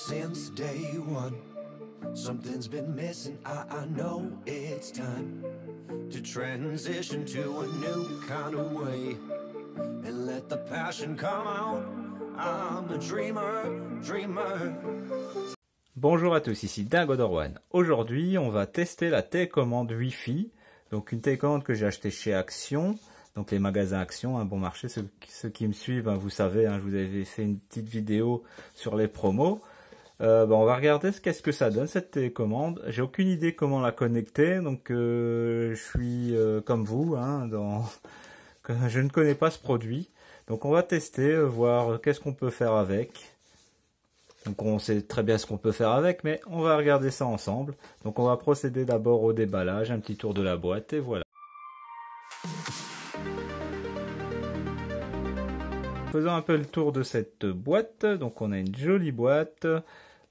since day one. Something's been missing, I know it's time to transition to a new kind of way and let the passion come out. I'm a dreamer. Bonjour à tous, ici Dingodor1. Aujourd'hui, on va tester la télécommande Wi-Fi. Donc une télécommande que j'ai achetée chez Action, donc les magasins Action, un bon marché. Ceux qui me suivent, vous savez, je vous avais fait une petite vidéo sur les promos. On va regarder qu'est-ce que ça donne cette télécommande. J'ai aucune idée comment la connecter, donc je suis comme vous, je ne connais pas ce produit. Donc on va tester, voir qu'est-ce qu'on peut faire avec. Donc on sait très bien ce qu'on peut faire avec, mais on va regarder ça ensemble. Donc on va procéder d'abord au déballage, un petit tour de la boîte et voilà. Faisons un peu le tour de cette boîte. Donc on a une jolie boîte.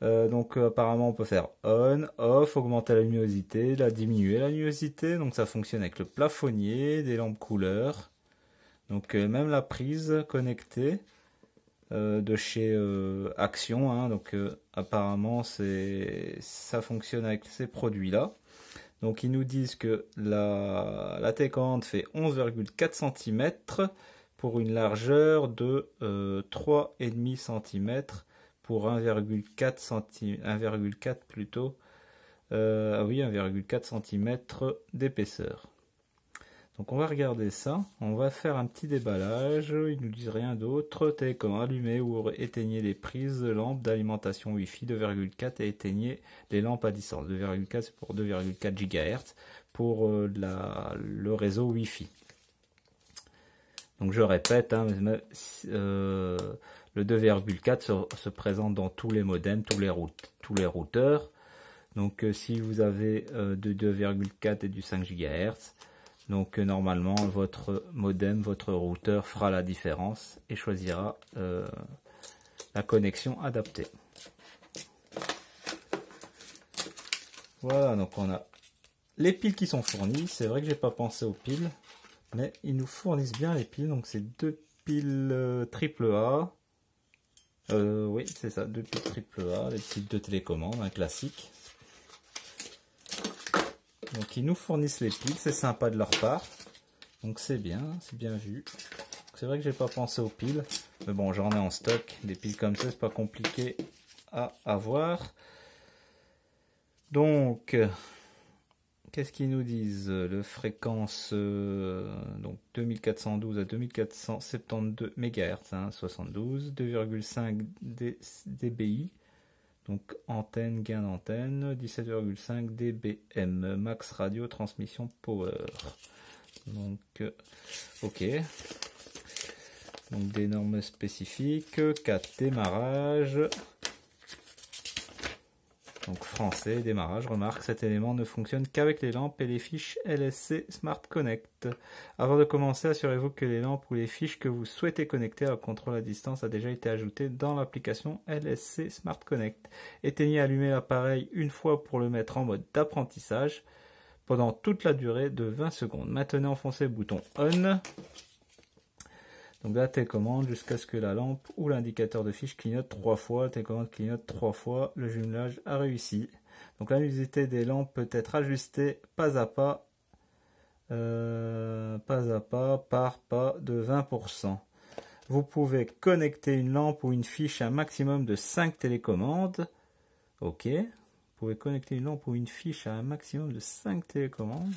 Apparemment on peut faire on, off, augmenter la luminosité, diminuer la luminosité. Donc ça fonctionne avec le plafonnier, des lampes couleurs. Donc même la prise connectée de chez Action. Apparemment ça fonctionne avec ces produits là. Donc ils nous disent que la télécommande fait 11,4 cm pour une largeur de 3,5 cm pour 1,4 plutôt. 1,4 cm d'épaisseur. Donc on va regarder ça, on va faire un petit déballage, ils nous disent rien d'autre. Télécommande, allumez ou éteignez les prises de lampes d'alimentation Wi-Fi 2,4 et éteignez les lampes à distance. 2,4 c'est pour 2,4 GHz pour le réseau Wi-Fi. Donc je répète, le 2,4 se présente dans tous les modems, tous les routeurs. Donc si vous avez de 2,4 et du 5 GHz, donc normalement votre modem, votre routeur fera la différence et choisira la connexion adaptée. Voilà, donc on a les piles qui sont fournies. C'est vrai que j'ai pas pensé aux piles, mais ils nous fournissent bien les piles. Donc c'est deux piles AAA. Oui, c'est ça, deux piles AAA, les piles de télécommande, un classique. Donc ils nous fournissent les piles, c'est sympa de leur part. Donc c'est bien vu. C'est vrai que j'ai pas pensé aux piles, mais bon, j'en ai en stock. Des piles comme ça, c'est pas compliqué à avoir. Donc qu'est-ce qu'ils nous disent? Le fréquence donc 2412 à 2472 MHz, 72, 2,5 dBi. Donc antenne, gain d'antenne, 17,5 dBm, max radio, transmission power. Donc ok. Donc des normes spécifiques, 4 démarrage. Donc français, démarrage, remarque, cet élément ne fonctionne qu'avec les lampes et les fiches LSC Smart Connect. Avant de commencer, assurez-vous que les lampes ou les fiches que vous souhaitez connecter à contrôle à distance a déjà été ajoutée dans l'application LSC Smart Connect. Éteignez et allumez l'appareil une fois pour le mettre en mode d'apprentissage pendant toute la durée de 20 secondes. Maintenant, enfoncez le bouton ON. Donc la télécommande jusqu'à ce que la lampe ou l'indicateur de fiche clignote 3 fois. La télécommande clignote 3 fois. Le jumelage a réussi. Donc la luminosité des lampes peut être ajustée pas à pas par pas de 20%. Vous pouvez connecter une lampe ou une fiche à un maximum de 5 télécommandes. Ok. Vous pouvez connecter une lampe ou une fiche à un maximum de 5 télécommandes.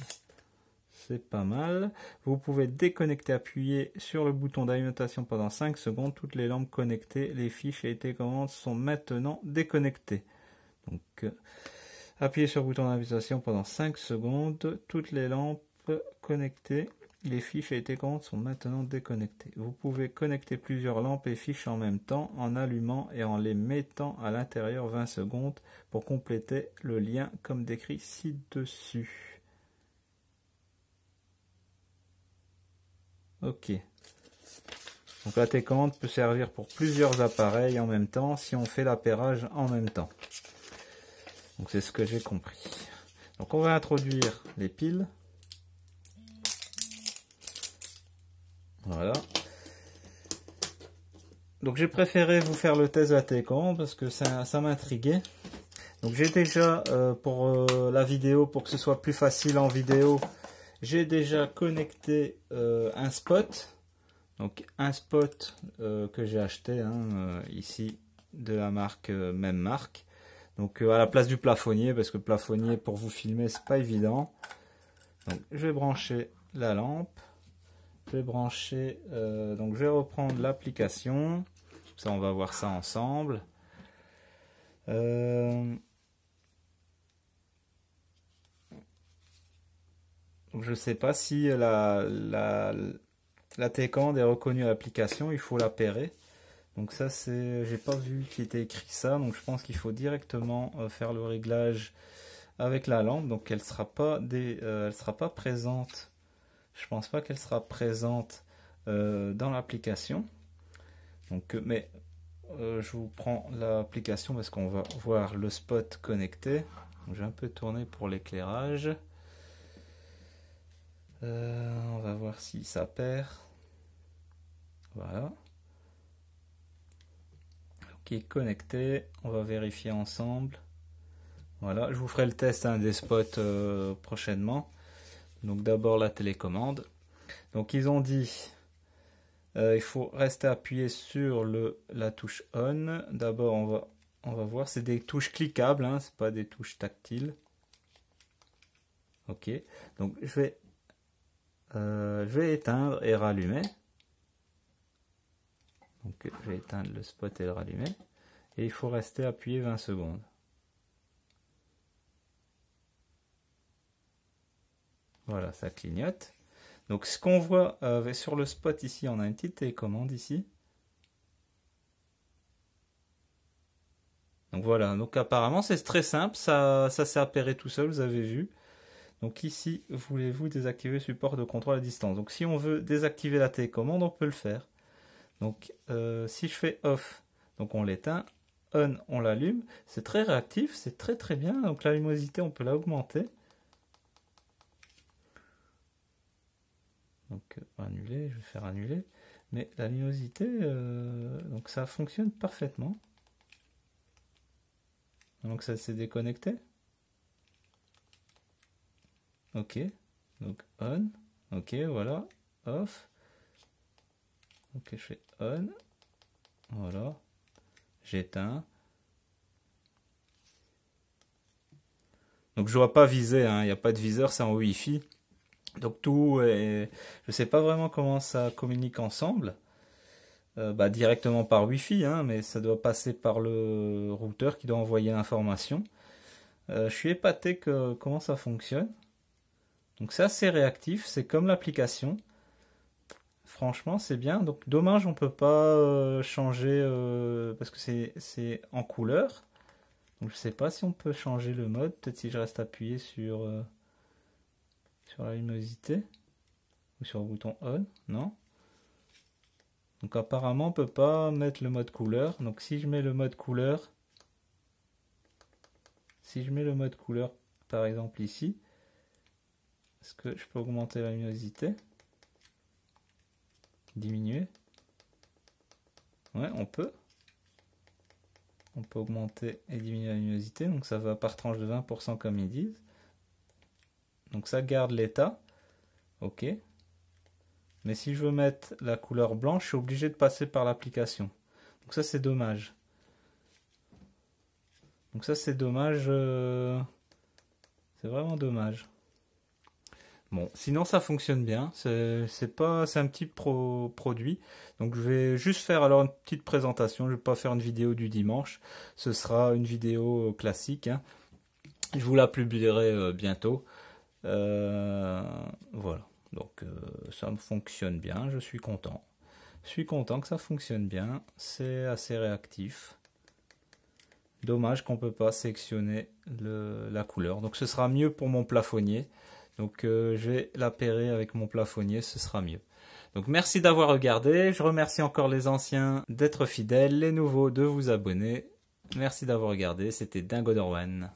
C'est pas mal. Vous pouvez déconnecter, appuyer sur le bouton d'alimentation pendant 5 secondes. Toutes les lampes connectées, les fiches et les télécommandes sont maintenant déconnectées. Donc, appuyez sur le bouton d'alimentation pendant 5 secondes. Toutes les lampes connectées, les fiches et les télécommandes sont maintenant déconnectées. Vous pouvez connecter plusieurs lampes et fiches en même temps en allumant et en les mettant à l'intérieur 20 secondes pour compléter le lien comme décrit ci-dessus. Ok. Donc la télécommande peut servir pour plusieurs appareils en même temps si on fait l'appairage en même temps. Donc c'est ce que j'ai compris. Donc on va introduire les piles. Voilà. Donc j'ai préféré vous faire le test de la télécommande parce que ça m'intriguait. Donc j'ai déjà, pour la vidéo, pour que ce soit plus facile en vidéo, j'ai déjà connecté un spot. Donc un spot que j'ai acheté hein, ici de la marque, même marque. Donc à la place du plafonnier, parce que le plafonnier pour vous filmer c'est pas évident. Donc je vais brancher la lampe. Je vais brancher, donc je vais reprendre l'application. Ça on va voir ça ensemble. Donc je sais pas si la télécommande est reconnue à l'application, il faut la pairer. Donc ça c'est, j'ai pas vu qu'il était écrit ça, donc je pense qu'il faut directement faire le réglage avec la lampe. Donc elle sera pas présente. Je pense pas qu'elle sera présente dans l'application. Donc mais je vous prends l'application parce qu'on va voir le spot connecté. Donc, je vais un peu tourner pour l'éclairage. On va voir si ça perd. Voilà. Ok, connecté. On va vérifier ensemble. Voilà, je vous ferai le test hein, des spots prochainement. Donc d'abord la télécommande. Donc ils ont dit il faut rester appuyé sur la touche on. D'abord on va voir, c'est des touches cliquables, hein, c'est pas des touches tactiles. Ok, donc je vais éteindre et rallumer. Donc je vais éteindre le spot et le rallumer. Et il faut rester appuyé 20 secondes. Voilà, ça clignote. Donc ce qu'on voit sur le spot ici, on a une petite télécommande ici. Donc voilà, donc apparemment c'est très simple, ça s'est appairé tout seul, vous avez vu. Donc ici, voulez-vous désactiver le support de contrôle à distance? Donc si on veut désactiver la télécommande, on peut le faire. Donc si je fais off, donc on l'éteint, on, on l'allume. C'est très réactif, c'est très bien. Donc la luminosité, on peut l'augmenter. Donc annuler, je vais faire annuler. Mais la luminosité, donc ça fonctionne parfaitement. Donc ça s'est déconnecté. Ok, donc on, ok, voilà, off. Ok, je fais on, voilà, j'éteins. Donc je ne dois pas viser, hein, il n'y a pas de viseur, c'est en Wi-Fi. Donc tout est... Je ne sais pas vraiment comment ça communique ensemble. Directement par Wi-Fi, hein, mais ça doit passer par le routeur qui doit envoyer l'information. Je suis épaté comment ça fonctionne. Donc c'est assez réactif, c'est comme l'application. Franchement c'est bien. Donc dommage on peut pas changer parce que c'est en couleur. Donc je sais pas si on peut changer le mode. Peut-être si je reste appuyé sur la luminosité ou sur le bouton on. Non. Donc apparemment on peut pas mettre le mode couleur. Donc si je mets le mode couleur, par exemple ici, est-ce que je peux augmenter la luminosité? Diminuer? Ouais, on peut. On peut augmenter et diminuer la luminosité. Donc ça va par tranche de 20% comme ils disent. Donc ça garde l'état. Ok. Mais si je veux mettre la couleur blanche, je suis obligé de passer par l'application. Donc ça c'est dommage. Donc ça c'est dommage. C'est vraiment dommage. Bon, sinon ça fonctionne bien. C'est un petit produit. Donc je vais juste faire alors une petite présentation. Je ne vais pas faire une vidéo du dimanche. Ce sera une vidéo classique. Hein. Je vous la publierai bientôt. Voilà. Donc ça fonctionne bien. Je suis content. Je suis content que ça fonctionne bien. C'est assez réactif. Dommage qu'on ne peut pas sélectionner la couleur. Donc ce sera mieux pour mon plafonnier. Donc je vais l'appairer avec mon plafonnier, ce sera mieux. Donc merci d'avoir regardé. Je remercie encore les anciens d'être fidèles, les nouveaux de vous abonner. Merci d'avoir regardé. C'était Dingo Dorwan.